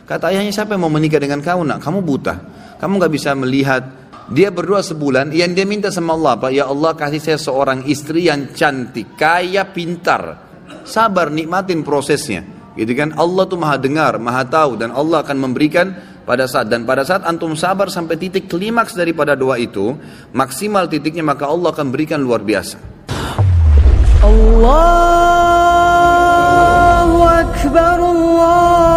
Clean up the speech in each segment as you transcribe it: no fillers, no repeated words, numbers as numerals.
Kata ayahnya, siapa yang mau menikah dengan kamu nak? Kamu buta, kamu gak bisa melihat. Dia berdoa sebulan, yang dia minta sama Allah apa? Ya Allah, kasih saya seorang istri yang cantik, kaya, pintar. Sabar, nikmatin prosesnya, gitu kan? Allah tuh maha dengar, maha tahu, dan Allah akan memberikan pada saat antum sabar sampai titik klimaks daripada doa itu, maksimal titiknya, maka Allah akan berikan luar biasa. Allahu Akbar, Allahu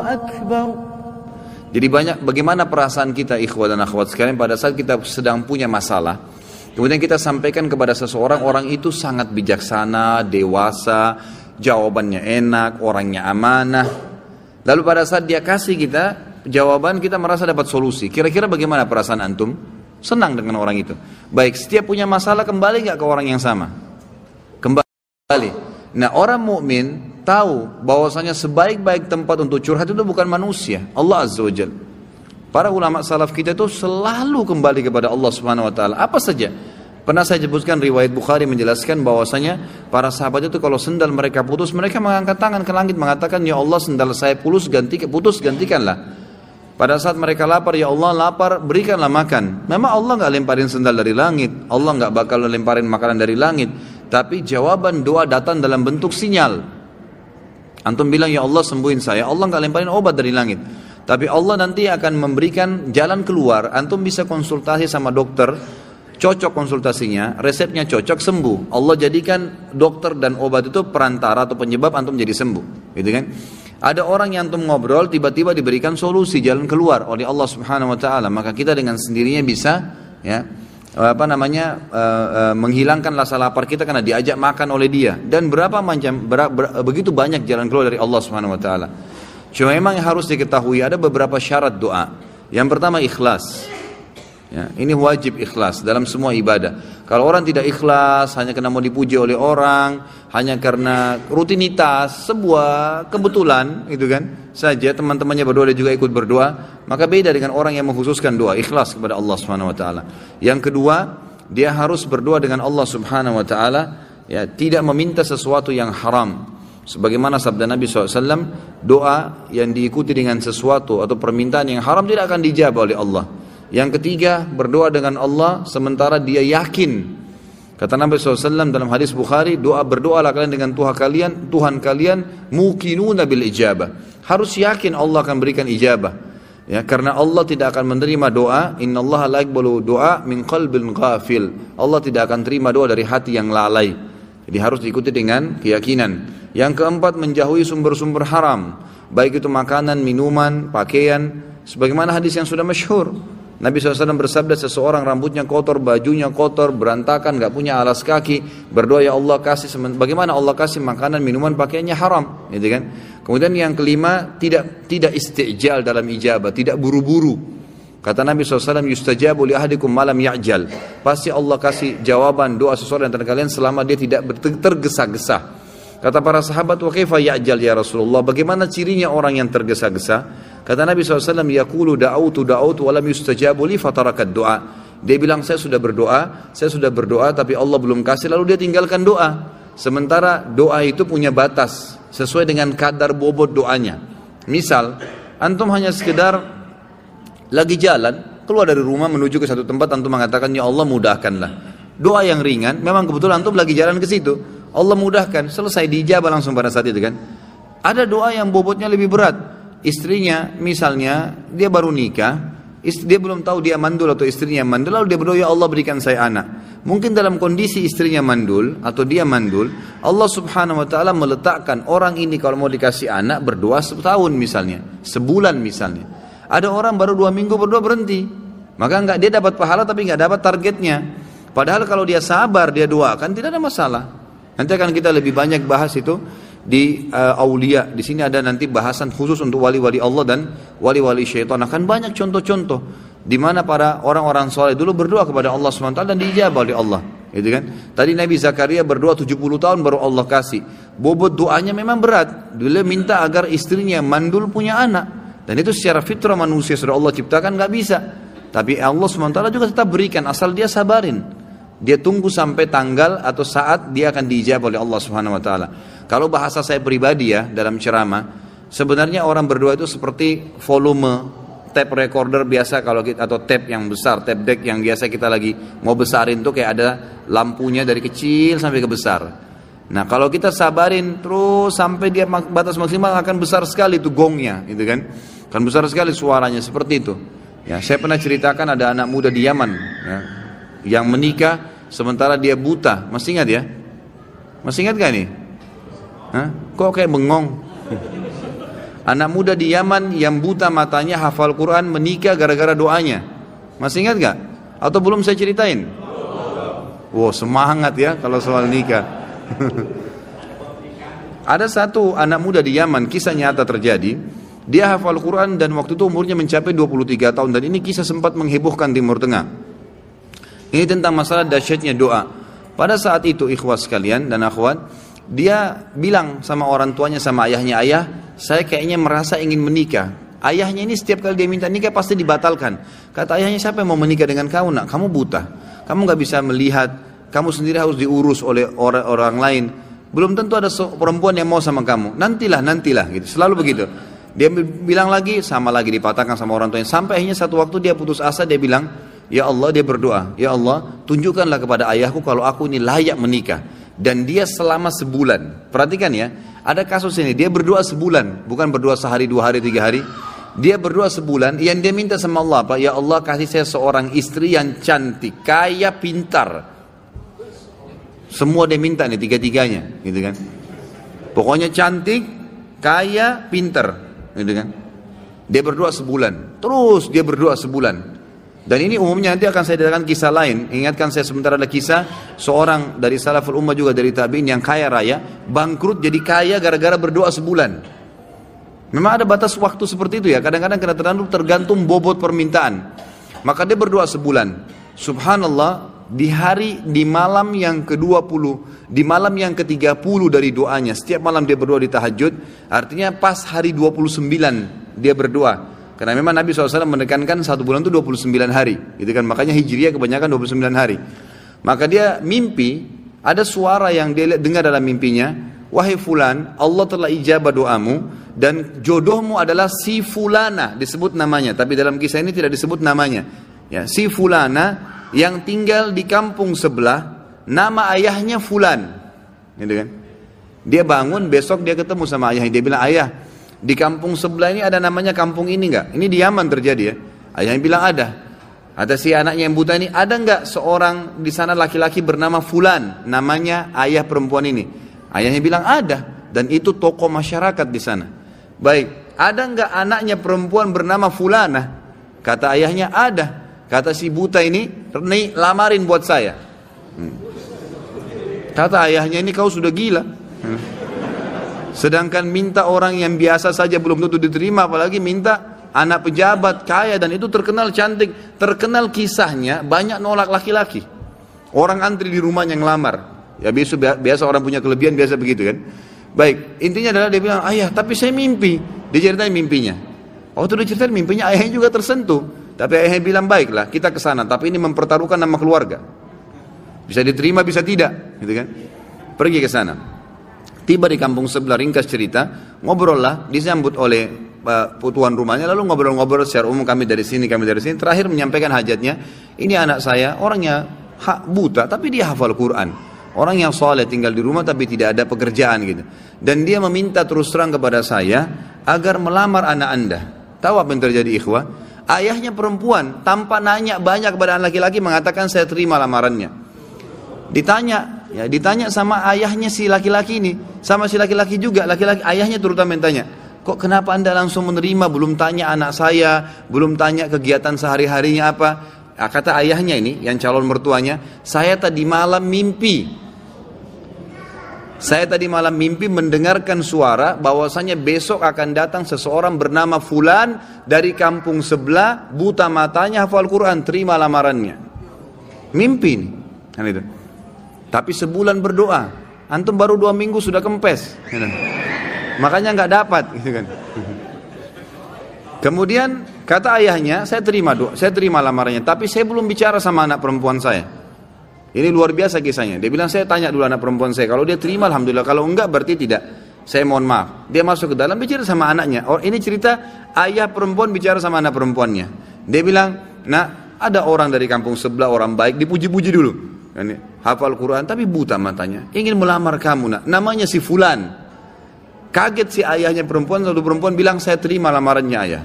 Akbar. Jadi bagaimana perasaan kita ikhwah dan akhwat sekalian pada saat kita sedang punya masalah, kemudian kita sampaikan kepada seseorang, orang itu sangat bijaksana, dewasa, jawabannya enak, orangnya amanah. Lalu pada saat dia kasih kita jawaban, kita merasa dapat solusi. Kira-kira bagaimana perasaan antum? Senang dengan orang itu. Baik, setiap punya masalah kembali gak ke orang yang sama? Kembali. Nah, orang mukmin tahu bahwasanya sebaik-baik tempat untuk curhat itu bukan manusia, Allah Azza wa Jalla. Para ulama salaf kita itu selalu kembali kepada Allah Subhanahu wa taala. Apa saja. Pernah saya sebutkan riwayat Bukhari menjelaskan bahwasanya para sahabat itu kalau sendal mereka putus, mereka mengangkat tangan ke langit mengatakan, ya Allah, sendal saya putus gantikanlah. Pada saat mereka lapar, ya Allah lapar, berikanlah makan. Memang Allah enggak lemparin sendal dari langit, Allah enggak bakal lemparin makanan dari langit, tapi jawaban doa datang dalam bentuk sinyal. Antum bilang, ya Allah sembuhin saya, Allah enggak lemparin obat dari langit, tapi Allah nanti akan memberikan jalan keluar. Antum bisa konsultasi sama dokter, cocok konsultasinya, resepnya cocok, sembuh. Allah jadikan dokter dan obat itu perantara atau penyebab antum jadi sembuh, gitu kan? Ada orang yang antum ngobrol, tiba-tiba diberikan solusi, jalan keluar oleh Allah Subhanahu wa taala, maka kita dengan sendirinya bisa ya menghilangkan rasa lapar kita karena diajak makan oleh dia. Dan begitu banyak jalan keluar dari Allah Subhanahu wa taala. Cuma memang yang harus diketahui ada beberapa syarat doa. Yang pertama ikhlas. Ya, ini wajib ikhlas dalam semua ibadah. Kalau orang tidak ikhlas hanya karena mau dipuji oleh orang, hanya karena rutinitas, sebuah kebetulan, gitu kan? Saja teman-temannya berdoa dia juga ikut berdoa, maka beda dengan orang yang mengkhususkan doa ikhlas kepada Allah Subhanahu wa taala. Yang kedua, dia harus berdoa dengan Allah Subhanahu wa taala, ya, tidak meminta sesuatu yang haram. Sebagaimana sabda Nabi SAW, doa yang diikuti dengan sesuatu atau permintaan yang haram tidak akan dijawab oleh Allah. Yang ketiga, berdoa dengan Allah sementara dia yakin. Kata Nabi SAW dalam hadis Bukhari, berdoalah kalian dengan Tuhan kalian muqinuna bil ijabah. Harus yakin Allah akan berikan ijabah. Ya, karena Allah tidak akan menerima doa, innallaha la yaqbalu doa min qalbin ghafil. Allah tidak akan terima doa dari hati yang lalai. Jadi harus diikuti dengan keyakinan. Yang keempat, menjauhi sumber-sumber haram, baik itu makanan, minuman, pakaian. Sebagaimana hadis yang sudah masyhur, Nabi SAW bersabda, seseorang rambutnya kotor, bajunya kotor, berantakan, gak punya alas kaki, berdoa, ya Allah kasih, bagaimana Allah kasih makanan, minuman, pakaiannya haram, gitu kan? Kemudian yang kelima, tidak istijal dalam ijabah, tidak buru-buru. Kata Nabi SAW, yustajabu li ahadikum malam ya'jal. Pasti Allah kasih jawaban doa seseorang antara kalian selama dia tidak tergesa-gesa. Kata para sahabat, wa kaifa ya'jal ya Rasulullah, bagaimana cirinya orang yang tergesa-gesa? Kata Nabi SAW, yaqulu da'autu walam yustajabu li fatarakat doa. Dia bilang, saya sudah berdoa, tapi Allah belum kasih, lalu dia tinggalkan doa. Sementara doa itu punya batas, sesuai dengan kadar bobot doanya. Misal, antum hanya sekedar lagi jalan, keluar dari rumah menuju ke satu tempat, antum mengatakan, ya Allah mudahkanlah. Doa yang ringan, memang kebetulan antum lagi jalan ke situ, Allah mudahkan, selesai, diijabah langsung pada saat itu kan. Ada doa yang bobotnya lebih berat. Istrinya misalnya dia baru nikah, dia belum tahu dia mandul atau istrinya mandul, lalu dia berdoa, ya Allah berikan saya anak. Mungkin dalam kondisi istrinya mandul atau dia mandul, Allah Subhanahu wa taala meletakkan orang ini kalau mau dikasih anak berdoa setahun misalnya, sebulan misalnya. Ada orang baru 2 minggu berdoa berhenti, maka dia dapat pahala tapi enggak dapat targetnya. Padahal kalau dia sabar, dia doakan, tidak ada masalah. Nanti akan kita lebih banyak bahas itu di aulia. Di sini ada nanti bahasan khusus untuk wali-wali Allah dan wali-wali syaitan. Akan banyak contoh-contoh di mana para orang-orang soleh dulu berdoa kepada Allah SWT dan diijabah oleh Allah, gitu kan? Tadi Nabi Zakaria berdoa 70 tahun baru Allah kasih. Bobot doanya memang berat. Dia minta agar istrinya mandul punya anak, dan itu secara fitrah manusia sudah Allah ciptakan, nggak bisa. Tapi Allah SWT juga tetap berikan asal dia sabarin. Dia tunggu sampai tanggal atau saat dia akan diijabah oleh Allah Subhanahu wa taala. Kalau bahasa saya pribadi ya dalam ceramah, sebenarnya orang berdoa itu seperti volume tape recorder biasa kalau kita, atau tape yang besar, tape deck yang biasa kita lagi mau besarin tuh kayak ada lampunya dari kecil sampai ke besar. Nah kalau kita sabarin terus sampai dia batas maksimal akan besar sekali tuh gongnya, gitu kan? Kan besar sekali suaranya seperti itu. Ya, saya pernah ceritakan ada anak muda di Yaman ya, yang menikah sementara dia buta. Masih ingat ya? Masih ingat gak nih? Hah? Kok kayak bengong? Anak muda di Yaman yang buta matanya hafal Quran menikah gara-gara doanya. Masih ingat gak? Atau belum saya ceritain? Wow, semangat ya kalau soal nikah. Ada satu anak muda di Yaman, kisah nyata terjadi. Dia hafal Quran dan waktu itu umurnya mencapai 23 tahun. Dan ini kisah sempat menghebohkan Timur Tengah. Ini tentang masalah dahsyatnya doa. Pada saat itu ikhwah sekalian dan akhwat, dia bilang sama orang tuanya, sama ayahnya, ayah saya kayaknya merasa ingin menikah. Ayahnya ini setiap kali dia minta nikah pasti dibatalkan. Kata ayahnya, siapa yang mau menikah dengan kamu nak? Kamu buta, kamu gak bisa melihat, kamu sendiri harus diurus oleh orang lain. Belum tentu ada perempuan yang mau sama kamu. Nantilah gitu. Selalu begitu. Dia bilang lagi, sama lagi dipatahkan sama orang tuanya. Sampai akhirnya satu waktu dia putus asa, dia bilang, ya Allah, dia berdoa, ya Allah, tunjukkanlah kepada ayahku kalau aku ini layak menikah. Dan dia selama sebulan, perhatikan ya, ada kasus ini, dia berdoa sebulan, bukan berdoa sehari, 2 hari, 3 hari. Dia berdoa sebulan, yang dia minta sama Allah apa? Ya Allah, kasih saya seorang istri yang cantik, kaya, pintar. Semua dia minta nih, 3-3-nya, gitu kan. Pokoknya cantik, kaya, pintar, gitu kan. Dia berdoa sebulan, terus dia berdoa sebulan. Dan ini umumnya nanti akan saya datangkan kisah lain. Ingatkan saya sebentar ada kisah seorang dari salaful ummah juga dari tabi'in yang kaya raya, bangkrut jadi kaya gara-gara berdoa sebulan. Memang ada batas waktu seperti itu ya. Kadang-kadang tergantung bobot permintaan. Maka dia berdoa sebulan. Subhanallah, di malam yang ke-20, di malam yang ke-30 dari doanya, setiap malam dia berdoa di tahajud, artinya pas hari 29 dia berdoa. Karena memang Nabi SAW menekankan 1 bulan itu 29 hari, gitu kan? Makanya Hijriah kebanyakan 29 hari. Maka dia mimpi, ada suara yang dia dengar dalam mimpinya, wahai fulan, Allah telah ijabah doamu dan jodohmu adalah si fulana, disebut namanya, tapi dalam kisah ini tidak disebut namanya. Ya, si fulana yang tinggal di kampung sebelah, nama ayahnya fulan, gitu kan? Dia bangun, besok dia ketemu sama ayahnya, dia bilang, ayah, di kampung sebelah ini ada namanya kampung ini enggak? Ini di Yaman terjadi ya. Ayahnya bilang ada. Ada si anaknya yang buta ini, ada enggak seorang di sana laki-laki bernama fulan, namanya ayah perempuan ini? Ayahnya bilang ada, dan itu tokoh masyarakat di sana. Baik, ada enggak anaknya perempuan bernama fulana? Kata ayahnya ada. Kata si buta ini, lamarin buat saya. Kata ayahnya, ini kau sudah gila. Sedangkan minta orang yang biasa saja belum tentu diterima, apalagi minta anak pejabat kaya, dan itu terkenal cantik, terkenal kisahnya banyak nolak laki-laki. Orang antri di rumahnya ngelamar. Ya biasa orang punya kelebihan biasa begitu kan. Baik, intinya adalah dia bilang, ayah tapi saya mimpi. Dia ceritain mimpinya. Waktu dia ceritain mimpinya, ayahnya juga tersentuh. Tapi ayahnya bilang, baiklah kita ke sana, tapi ini mempertaruhkan nama keluarga. Bisa diterima bisa tidak, gitu kan. Pergi ke sana. Tiba di kampung sebelah, ringkas cerita, ngobrol lah, disambut oleh tuan rumahnya, lalu ngobrol-ngobrol secara umum, kami dari sini, terakhir menyampaikan hajatnya, ini anak saya, orangnya buta, tapi dia hafal Quran, orang yang soleh, tinggal di rumah tapi tidak ada pekerjaan gitu, dan dia meminta terus terang kepada saya, agar melamar anak anda. Tahu apa yang terjadi ikhwah? Ayahnya perempuan, tanpa nanya banyak kepada anak laki-laki, mengatakan saya terima lamarannya. Ditanya sama ayahnya si laki-laki ini, sama si laki-laki juga, ayahnya terutama yang tanya, kok kenapa anda langsung menerima, belum tanya anak saya, belum tanya kegiatan sehari-harinya apa? Kata ayahnya ini, yang calon mertuanya, saya tadi malam mimpi mendengarkan suara bahwasanya besok akan datang seseorang bernama fulan dari kampung sebelah, buta matanya, hafal Quran, terima lamarannya. Mimpi nih, kan itu. Tapi sebulan berdoa, antum baru 2 minggu sudah kempes, makanya nggak dapat, gitu kan. Kemudian kata ayahnya, saya terima lamarannya, tapi saya belum bicara sama anak perempuan saya. Ini luar biasa kisahnya. Dia bilang, saya tanya dulu anak perempuan saya, kalau dia terima alhamdulillah, kalau enggak berarti tidak. Saya mohon maaf. Dia masuk ke dalam bicara sama anaknya. Oh, ini cerita ayah perempuan bicara sama anak perempuannya. Dia bilang, nah ada orang dari kampung sebelah, orang baik, dipuji-puji dulu. Ini, hafal Quran tapi buta matanya. Ingin melamar kamu nak. Namanya si Fulan. Kaget si ayahnya perempuan, lalu perempuan bilang, saya terima lamarannya ayah.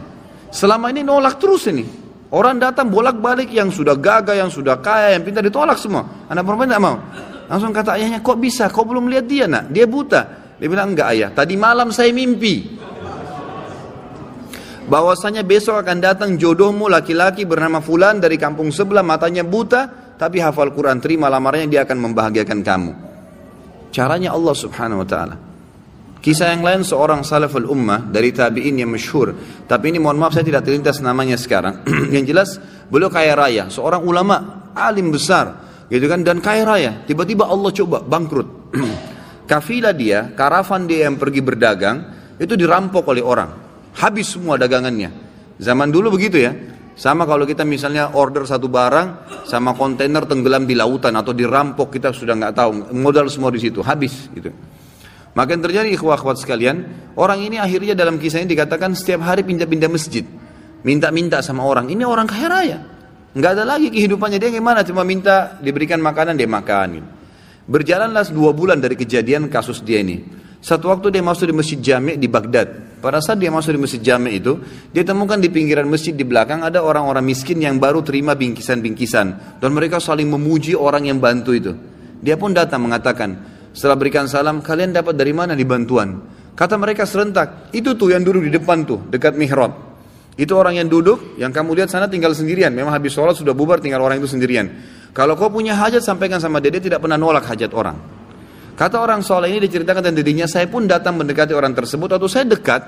Selama ini nolak terus ini. Orang datang bolak-balik yang sudah gagah, yang sudah kaya, yang pintar ditolak semua. Anak perempuan tidak mau. Langsung kata ayahnya, kok bisa? Kau belum lihat dia nak? Dia buta. Dia bilang, enggak ayah. Tadi malam saya mimpi bahwasanya besok akan datang jodohmu laki-laki bernama Fulan dari kampung sebelah, matanya buta, tapi hafal Quran, terima lamarannya, dia akan membahagiakan kamu. Caranya Allah subhanahu wa ta'ala. Kisah yang lain seorang salaful ummah dari tabi'in yang masyhur. Tapi ini mohon maaf saya tidak terlintas namanya sekarang. Yang jelas beliau kaya raya, seorang ulama, alim besar, gitu kan, dan kaya raya. Tiba-tiba Allah coba bangkrut. Kafilah dia, karavan dia yang pergi berdagang itu dirampok oleh orang. Habis semua dagangannya. Zaman dulu begitu ya. Sama kalau kita misalnya order satu barang sama kontainer tenggelam di lautan atau dirampok, kita sudah nggak tahu, modal semua di situ, habis gitu. Maka yang terjadi ikhwah-akhwat sekalian, orang ini akhirnya dalam kisah ini dikatakan setiap hari pindah-pindah masjid, minta-minta sama orang. Ini orang kaya raya, nggak ada lagi kehidupannya, dia gimana, cuma minta diberikan makanan, dia makan. Berjalanlah 2 bulan dari kejadian kasus dia ini. Satu waktu dia masuk di masjid Jami' di Baghdad. Pada saat dia masuk di masjid Jami' itu, dia temukan di pinggiran masjid di belakang ada orang-orang miskin yang baru terima bingkisan-bingkisan, dan mereka saling memuji orang yang bantu itu. Dia pun datang mengatakan, setelah berikan salam, kalian dapat dari mana di bantuan? Kata mereka serentak, itu tuh yang duduk di depan tuh, dekat mihrab. Itu orang yang duduk, yang kamu lihat sana tinggal sendirian. Memang habis sholat sudah bubar, tinggal orang itu sendirian. Kalau kau punya hajat, sampaikan sama dia tidak pernah nolak hajat orang. Kata orang soleh ini diceritakan dan dirinya, saya pun datang mendekati orang tersebut. Waktu saya dekat,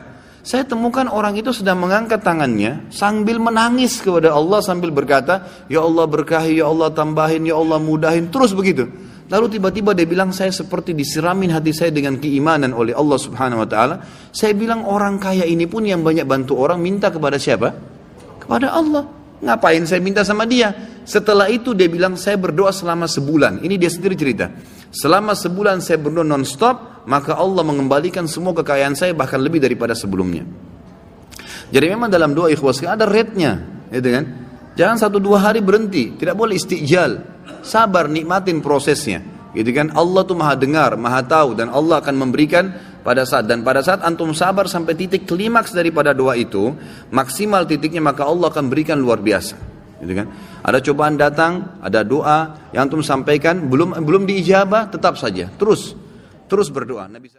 saya temukan orang itu sedang mengangkat tangannya sambil menangis kepada Allah, sambil berkata, ya Allah berkahi, ya Allah tambahin, ya Allah mudahin, terus begitu. Lalu tiba-tiba dia bilang, saya seperti disiramin hati saya dengan keimanan oleh Allah subhanahu wa ta'ala. Saya bilang, orang kaya ini pun yang banyak bantu orang, minta kepada siapa? Kepada Allah. Ngapain saya minta sama dia? Setelah itu dia bilang, saya berdoa selama sebulan. Ini dia sendiri cerita. Selama sebulan saya berdoa non-stop, maka Allah mengembalikan semua kekayaan saya, bahkan lebih daripada sebelumnya. Jadi memang dalam doa ikhwas ada rate-nya, gitu kan? Jangan 1-2 hari berhenti, tidak boleh istijal. Sabar, nikmatin prosesnya, gitu kan? Allah tuh maha dengar, maha tahu, dan Allah akan memberikan pada saat antum sabar sampai titik klimaks daripada doa itu, maksimal titiknya, maka Allah akan berikan luar biasa, gitu kan? Ada cobaan datang, ada doa yang antum sampaikan belum diijabah, tetap saja terus berdoa. Nabi